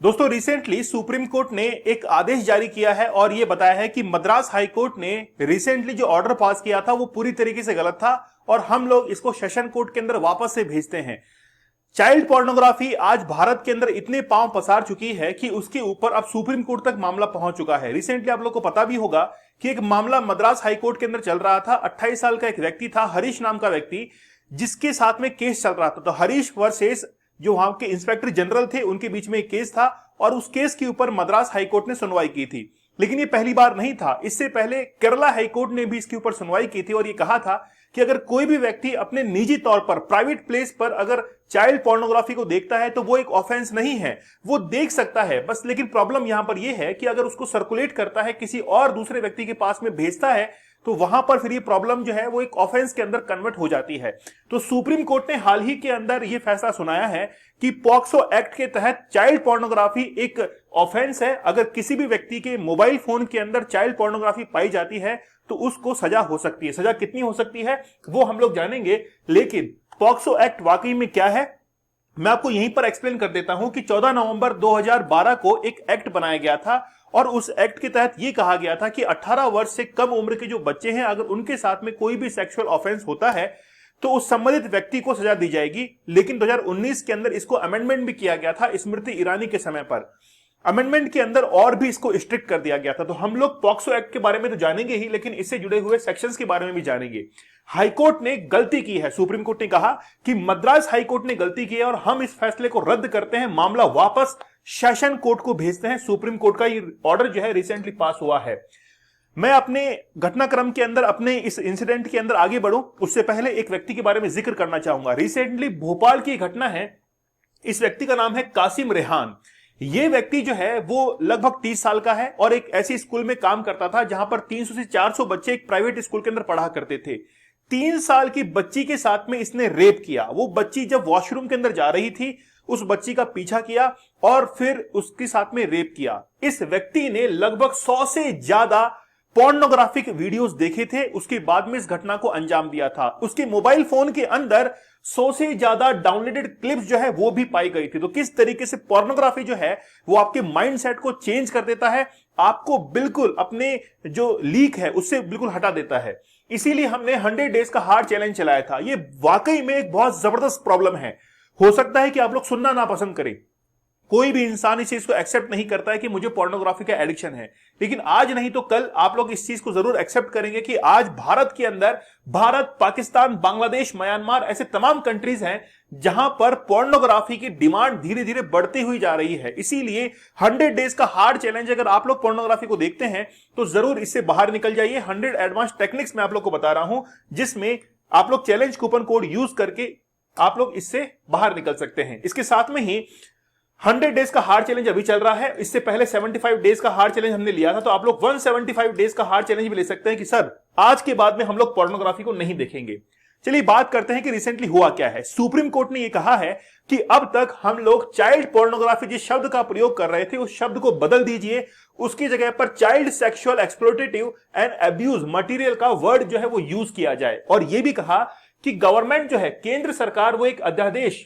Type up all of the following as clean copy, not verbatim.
दोस्तों recently supreme court ने एक आदेश जारी किया है और यह बताया है कि मद्रास हाई कोर्ट ने रिसेंटली जो ऑर्डर पास किया था वो पूरी तरीके से गलत था और हम लोग इसको सेशन कोर्ट के अंदर वापस से भेजते हैं। चाइल्ड पोर्नोग्राफी आज भारत के अंदर इतने पांव पसार चुकी है कि उसके ऊपर अब सुप्रीम कोर्ट तक मामला पहुंच चुका है। रिसेंटली आप लोग को पता भी होगा कि एक मामला मद्रास हाई कोर्ट के अंदर चल रहा था। 28 साल का एक व्यक्ति था, हरीश नाम का व्यक्ति, जिसके साथ में केस चल रहा था। तो हरीश वर्सेस जो वहां के इंस्पेक्टर जनरल थे उनके बीच में एक केस था और उस केस के ऊपर मद्रास हाई कोर्ट ने सुनवाई की थी। लेकिन ये पहली बार नहीं था, इससे पहले केरला हाई कोर्ट ने भी इसके ऊपर सुनवाई की थी और ये कहा था कि अगर कोई भी व्यक्ति अपने निजी तौर पर प्राइवेट प्लेस पर अगर चाइल्ड पोर्नोग्राफी को देखता है तो वो एक ऑफेंस नहीं है, वो देख सकता है बस। लेकिन प्रॉब्लम यहां पर यह है कि अगर उसको सर्कुलेट करता है, किसी और दूसरे व्यक्ति के पास में भेजता है, तो वहां पर फिर ये प्रॉब्लम जो है वो एक ऑफेंस के अंदर कन्वर्ट हो जाती है। तो सुप्रीम कोर्ट ने हाल ही के अंदर ये फैसला सुनाया है कि पॉक्सो एक्ट के तहत चाइल्ड पोर्नोग्राफी एक ऑफेंस है। अगर किसी भी व्यक्ति के मोबाइल फोन के अंदर चाइल्ड पोर्नोग्राफी पाई जाती है तो उसको सजा हो सकती है। सजा कितनी हो सकती है वो हम लोग जानेंगे, लेकिन पॉक्सो एक्ट वाकई में क्या है मैं आपको यहीं पर एक्सप्लेन कर देता हूं कि 14 नवंबर 2012 को एक एक्ट बनाया गया था और उस एक्ट के तहत यह कहा गया था कि 18 वर्ष से कम उम्र के जो बच्चे हैं अगर उनके साथ में कोई भी सेक्सुअल ऑफेंस होता है तो उस संबंधित व्यक्ति को सजा दी जाएगी। लेकिन 2019 के अंदर इसको अमेंडमेंट भी किया गया था स्मृति ईरानी के समय पर। अमेंडमेंट के अंदर और भी इसको स्ट्रिक्ट कर दिया गया था। तो हम लोग पॉक्सो एक्ट के बारे में तो जानेंगे ही, लेकिन इससे जुड़े हुए सेक्शंस के बारे में भी जानेंगे। हाईकोर्ट ने गलती की है, सुप्रीम कोर्ट ने कहा कि मद्रास हाईकोर्ट ने गलती की है और हम इस फैसले को रद्द करते हैं, मामला वापस सेशन कोर्ट को भेजते हैं। सुप्रीम कोर्ट का ये ऑर्डर जो है रिसेंटली पास हुआ है। मैं अपने घटनाक्रम के अंदर, अपने इस इंसिडेंट के अंदर आगे बढ़ूं उससे पहले एक व्यक्ति के बारे में जिक्र करना चाहूंगा। रिसेंटली भोपाल की घटना है। इस व्यक्ति का नाम है कासिम रेहान। यह व्यक्ति जो है वो लगभग 30 साल का है और एक ऐसी स्कूल में काम करता था जहां पर 300 से 400 बच्चे एक प्राइवेट स्कूल के अंदर पढ़ा करते थे। 3 साल की बच्ची के साथ में इसने रेप किया। वो बच्ची जब वॉशरूम के अंदर जा रही थी उस बच्ची का पीछा किया और फिर उसके साथ में रेप किया। इस व्यक्ति ने लगभग 100 से ज्यादा पोर्नोग्राफिक वीडियोस देखे थे, उसके बाद में इस घटना को अंजाम दिया था। उसके मोबाइल फोन के अंदर 100 से ज्यादा डाउनलोडेड क्लिप्स जो है वो भी पाई गई थी। तो किस तरीके से पोर्नोग्राफी जो है वो आपके माइंडसेट को चेंज कर देता है, आपको बिल्कुल अपने जो लीक है उससे बिल्कुल हटा देता है। इसीलिए हमने 100 डेज का हार्ड चैलेंज चलाया था। ये वाकई में एक बहुत जबरदस्त प्रॉब्लम है। हो सकता है कि आप लोग सुनना ना पसंद करें, कोई भी इंसान इस चीज को एक्सेप्ट नहीं करता है कि मुझे पोर्नोग्राफी का एडिक्शन है, लेकिन आज नहीं तो कल आप लोग इस चीज को जरूर एक्सेप्ट करेंगे कि आज भारत के अंदर, भारत, पाकिस्तान, बांग्लादेश, म्यांमार ऐसे तमाम कंट्रीज हैं जहां पर पोर्नोग्राफी की डिमांड धीरे धीरे बढ़ती हुई जा रही है। इसीलिए 100 डेज का हार्ड चैलेंज, अगर आप लोग पोर्नोग्राफी को देखते हैं तो जरूर इससे बाहर निकल जाइए। 100 एडवांस टेक्निक्स मैं आप लोग को बता रहा हूं जिसमें आप लोग चैलेंज कूपन कोड यूज करके आप लोग इससे बाहर निकल सकते हैं। इसके साथ में ही 100 डेज का हार्ड चैलेंज अभी चल रहा है। इससे पहले 75 डेज का हार्ड चैलेंज हमने लिया था, तो आप लोग 175 डेज का हार्ड चैलेंज भी ले सकते हैं कि सर आज के बाद में हम लोग पोर्नोग्राफी को नहीं देखेंगे। चलिए बात करते हैं कि रिसेंटली हुआ क्या है। सुप्रीम कोर्ट ने यह कहा है कि अब तक हम लोग चाइल्ड पोर्नोग्राफी जिस शब्द का प्रयोग कर रहे थे उस शब्द को बदल दीजिए, उसकी जगह पर child sexual exploitative and abuse material का वर्ड जो है वो यूज किया जाए। और यह भी कहा कि गवर्नमेंट जो है, केंद्र सरकार, वो एक अध्यादेश,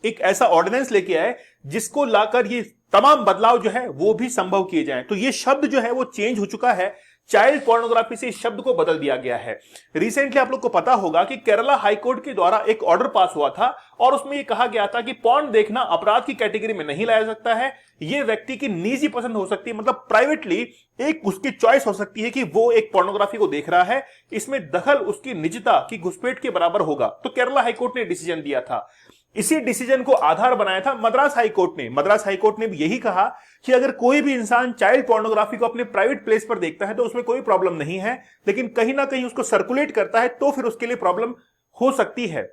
एक ऐसा ऑर्डिनेंस लेके आए जिसको लाकर ये तमाम बदलाव जो है वो भी संभव किए जाएं। तो ये शब्द जो है वो चेंज हो चुका है, चाइल्ड पोर्नोग्राफी से इस शब्द को बदल दिया गया है। रिसेंटली आप लोग को पता होगा कि केरला हाईकोर्ट के द्वारा एक ऑर्डर पास हुआ था और उसमें यह कहा गया था कि पॉर्न देखना अपराध की कैटेगरी में नहीं लाया सकता है। यह व्यक्ति की निजी पसंद हो सकती है, मतलब प्राइवेटली एक उसकी चॉइस हो सकती है कि वो एक पोर्नोग्राफी को देख रहा है, इसमें दखल उसकी निजता की घुसपैठ के बराबर होगा। तो केरला हाईकोर्ट ने डिसीजन दिया था। इसी डिसीजन को आधार बनाया था मद्रास हाईकोर्ट ने। मद्रास हाईकोर्ट ने भी यही कहा कि अगर कोई भी इंसान चाइल्ड पोर्नोग्राफी को अपने प्राइवेट प्लेस पर देखता है तो उसमें कोई प्रॉब्लम नहीं है, लेकिन कहीं ना कहीं उसको सर्कुलेट करता है तो फिर उसके लिए प्रॉब्लम हो सकती है।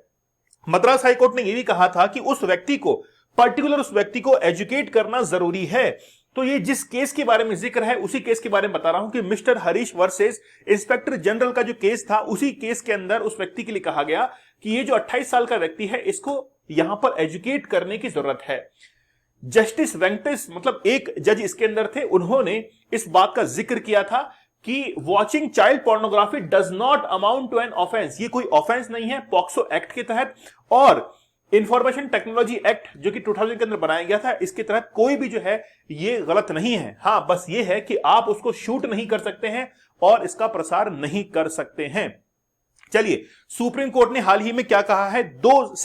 मद्रास हाईकोर्ट ने यह भी कहा था कि उस व्यक्ति को, पर्टिकुलर उस व्यक्ति को एजुकेट करना जरूरी है। तो ये जिस केस के बारे में जिक्र है उसी केस के बारे में बता रहा हूं कि mister Harish versus inspector general का जो केस था, उसी केस के अंदर उस व्यक्ति के लिए कहा गया कि ये जो 28 साल का व्यक्ति है इसको यहां पर एजुकेट करने की जरूरत है। जस्टिस वेंकटेश, मतलब एक जज इसके अंदर थे, उन्होंने इस बात का जिक्र किया था कि watching child pornography does not amount to an offence. ये कोई ऑफेंस नहीं है पॉक्सो एक्ट के तहत, और इंफॉर्मेशन टेक्नोलॉजी एक्ट जो कि 2000 के अंदर बनाया गया था, इसके तहत कोई भी जो है ये गलत नहीं है। हां, बस ये है कि आप उसको शूट नहीं कर सकते हैं और इसका प्रसार नहीं कर सकते हैं। चलिए, सुप्रीम कोर्ट ने हाल ही में क्या कहा है, दो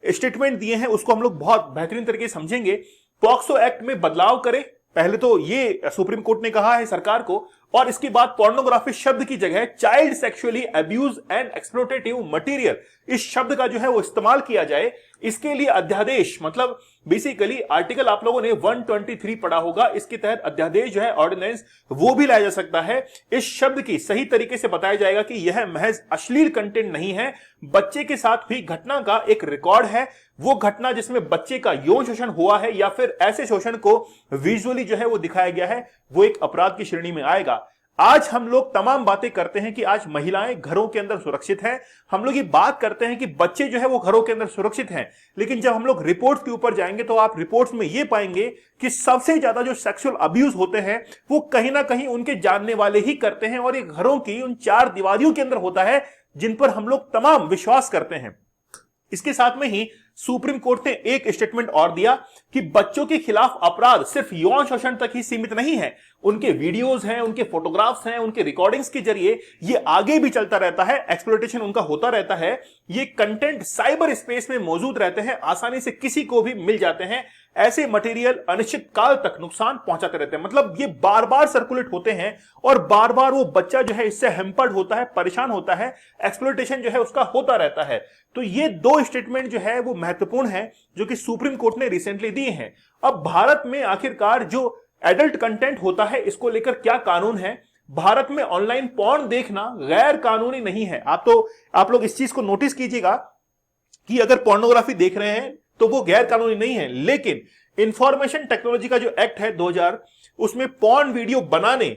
स्टेटमेंट दिए हैं, उसको हम लोग बहुत बेहतरीन तरीके से समझेंगे। पॉक्सो एक्ट में बदलाव करें, पहले तो ये सुप्रीम कोर्ट ने कहा है सरकार को, और इसके बाद पोर्नोग्राफी शब्द की जगह child sexually abuse and exploitative material इस शब्द का जो है वो इस्तेमाल किया जाए। इसके लिए अध्यादेश, मतलब बेसिकली आर्टिकल आप लोगों ने 123 पढ़ा होगा, इसके तहत अध्यादेश जो है ऑर्डिनेंस वो भी लाया जा सकता है। इस शब्द की सही तरीके से बताया जाएगा कि यह महज अश्लील कंटेंट नहीं है, बच्चे के साथ हुई घटना का एक रिकॉर्ड है, वो घटना जिसमें बच्चे का यौन शोषण हुआ है या फिर ऐसे शोषण को विजुअली जो है वो दिखाया गया है, वो एक अपराध की श्रेणी में आएगा। आज हम लोग तमाम बातें करते हैं कि आज महिलाएं घरों के अंदर सुरक्षित हैं, हम लोग ये बात करते हैं कि बच्चे जो है वो घरों के अंदर सुरक्षित हैं, लेकिन जब हम लोग रिपोर्ट्स के ऊपर जाएंगे तो आप रिपोर्ट्स में ये पाएंगे कि सबसे ज्यादा जो सेक्सुअल अब्यूज होते हैं वो कहीं ना कहीं उनके जानने वाले ही करते हैं, और ये घरों की उन चार दीवारियों के अंदर होता है जिन पर हम लोग तमाम विश्वास करते हैं। इसके साथ में ही सुप्रीम कोर्ट ने एक स्टेटमेंट और दिया कि बच्चों के खिलाफ अपराध सिर्फ यौन शोषण तक ही सीमित नहीं है, उनके वीडियोस हैं, उनके फोटोग्राफ्स हैं, उनके रिकॉर्डिंग्स के जरिए ये आगे भी चलता रहता है, एक्सप्लॉयटेशन उनका होता रहता है, ये कंटेंट साइबर स्पेस में मौजूद रहते हैं, आसानी से किसी को भी मिल जाते हैं, ऐसे मटेरियल अनिश्चित काल तक नुकसान पहुंचाते रहते हैं। मतलब ये बार बार सर्कुलेट होते हैं और बार बार वो बच्चा जो है इससे हैम्पर्ड होता है, परेशान होता है, एक्सप्लॉयटेशन जो है उसका होता रहता है। तो ये दो स्टेटमेंट जो है वो महत्वपूर्ण है जो कि सुप्रीम कोर्ट ने रिसेंटली दिए हैं। अब भारत में आखिरकार जो एडल्ट कंटेंट होता है इसको लेकर क्या कानून है? भारत में ऑनलाइन पॉर्न देखना गैर कानूनी नहीं है। आप लोग इस चीज को नोटिस कीजिएगा कि अगर पोर्नोग्राफी देख रहे हैं तो वो गैर कानूनी नहीं है, लेकिन इंफॉर्मेशन टेक्नोलॉजी का जो एक्ट है 2000, उसमें पॉर्न वीडियो बनाने,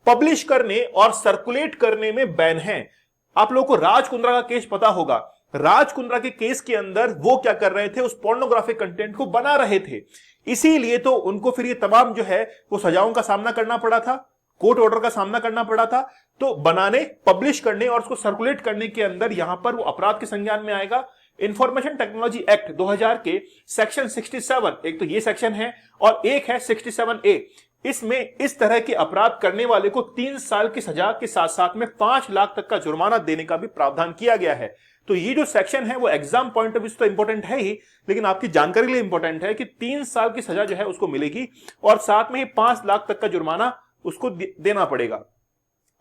पब्लिश करने और सर्कुलेट करने में बैन है। आप लोगों को राज कुंद्रा का केस पता होगा। राज कुंद्रा के केस के अंदर वो क्या कर रहे थे, उस पोर्नोग्राफिक कंटेंट को बना रहे थे, इसीलिए तो उनको फिर ये तमाम जो है वो सजाओं का सामना करना पड़ा था, कोर्ट ऑर्डर का सामना करना पड़ा था। तो बनाने, पब्लिश करने और उसको सर्कुलेट करने के अंदर यहां पर वो अपराध के संज्ञान में आएगा। इंफॉर्मेशन टेक्नोलॉजी एक्ट 2000 के सेक्शन 67, एक तो ये सेक्शन है और एक है 67A, इसमें इस तरह के अपराध करने वाले को 3 साल की सजा के साथ साथ में 5 लाख तक का जुर्माना देने का भी प्रावधान किया गया है। तो ये जो सेक्शन है वो एग्जाम पॉइंट ऑफ व्यू से तो इंपॉर्टेंट है ही, लेकिन आपकी जानकारी के लिए इंपॉर्टेंट है कि 3 साल की सजा जो है उसको मिलेगी और साथ में ही 5 लाख तक का जुर्माना उसको देना पड़ेगा।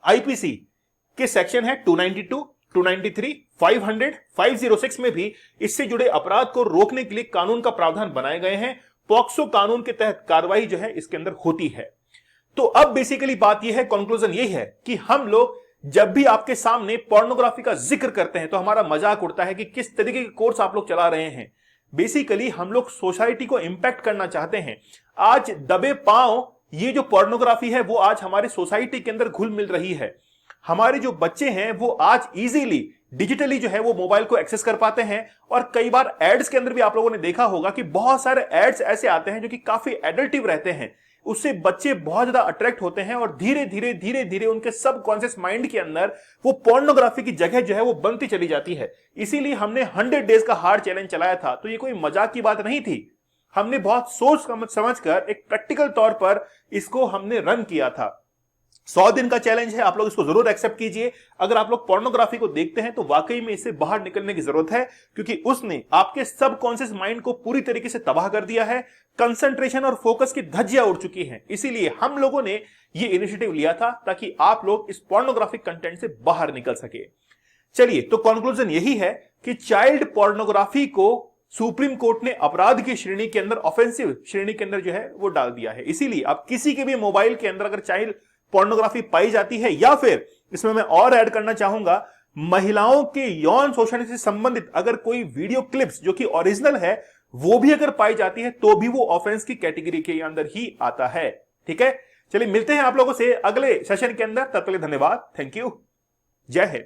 आईपीसी के सेक्शन है 292, 293, 500, 506 में भी इससे जुड़े अपराध को रोकने के लिए कानून का प्रावधान बनाए गए हैं। पॉक्सो कानून के तहत कार्रवाई जो है इसके अंदर होती है। तो अब बेसिकली बात यह है, कंक्लूजन यह है कि हम लोग जब भी आपके सामने पोर्नोग्राफी का जिक्र करते हैं तो हमारा मजाक उड़ता है कि किस तरीके के कोर्स आप लोग चला रहे हैं। बेसिकली हम लोग सोसाइटी को इंपैक्ट करना चाहते हैं। आज दबे पांव ये जो पोर्नोग्राफी है वो आज हमारी सोसाइटी के अंदर घुल मिल रही है। हमारे जो बच्चे हैं वो आज इजीली डिजिटली जो है वो मोबाइल को एक्सेस कर पाते हैं, और कई बार एड्स के अंदर भी आप लोगों ने देखा होगा कि बहुत सारे एड्स ऐसे आते हैं जो कि काफी एडल्टिव रहते हैं। उससे बच्चे बहुत ज्यादा अट्रैक्ट होते हैं और धीरे धीरे उनके सबकॉन्शियस माइंड के अंदर वो पोर्नोग्राफी की जगह जो है वो बनती चली जाती है। इसीलिए हमने 100 डेज का हार्ड चैलेंज चलाया था। तो ये कोई मजाक की बात नहीं थी, हमने बहुत सोच समझकर एक प्रैक्टिकल तौर पर इसको हमने रन किया था। 100 दिन का चैलेंज है, आप लोग इसको जरूर एक्सेप्ट कीजिए। अगर आप लोग पोर्नोग्राफी को देखते हैं तो वाकई में इससे बाहर निकलने की जरूरत है, क्योंकि उसने आपके सबकॉन्शियस माइंड को पूरी तरीके से तबाह कर दिया है। कंसंट्रेशन और फोकस की धज्जियां उड़ चुकी हैं। इसीलिए हम लोगों ने ये इनिशिएटिव लिया था ताकि आप लोग इस पोर्नोग्राफिक कंटेंट से बाहर निकल सके। चलिए, तो कंक्लूजन यही है कि चाइल्ड पोर्नोग्राफी को सुप्रीम कोर्ट ने अपराध की श्रेणी के अंदर, ऑफेंसिव श्रेणी के अंदर जो है वो डाल दिया है। इसीलिए अब किसी के भी मोबाइल के अंदर अगर चाइल्ड पोर्नोग्राफी पाई जाती है, या फिर इसमें मैं और ऐड करना चाहूंगा, महिलाओं के यौन शोषण से संबंधित अगर कोई वीडियो क्लिप्स जो कि ओरिजिनल है वो भी अगर पाई जाती है तो भी वो ऑफेंस की कैटेगरी के अंदर ही आता है। ठीक है, चलिए मिलते हैं आप लोगों से अगले सेशन के अंदर। तब तक के लिए धन्यवाद, थैंक यू, जय हिंद।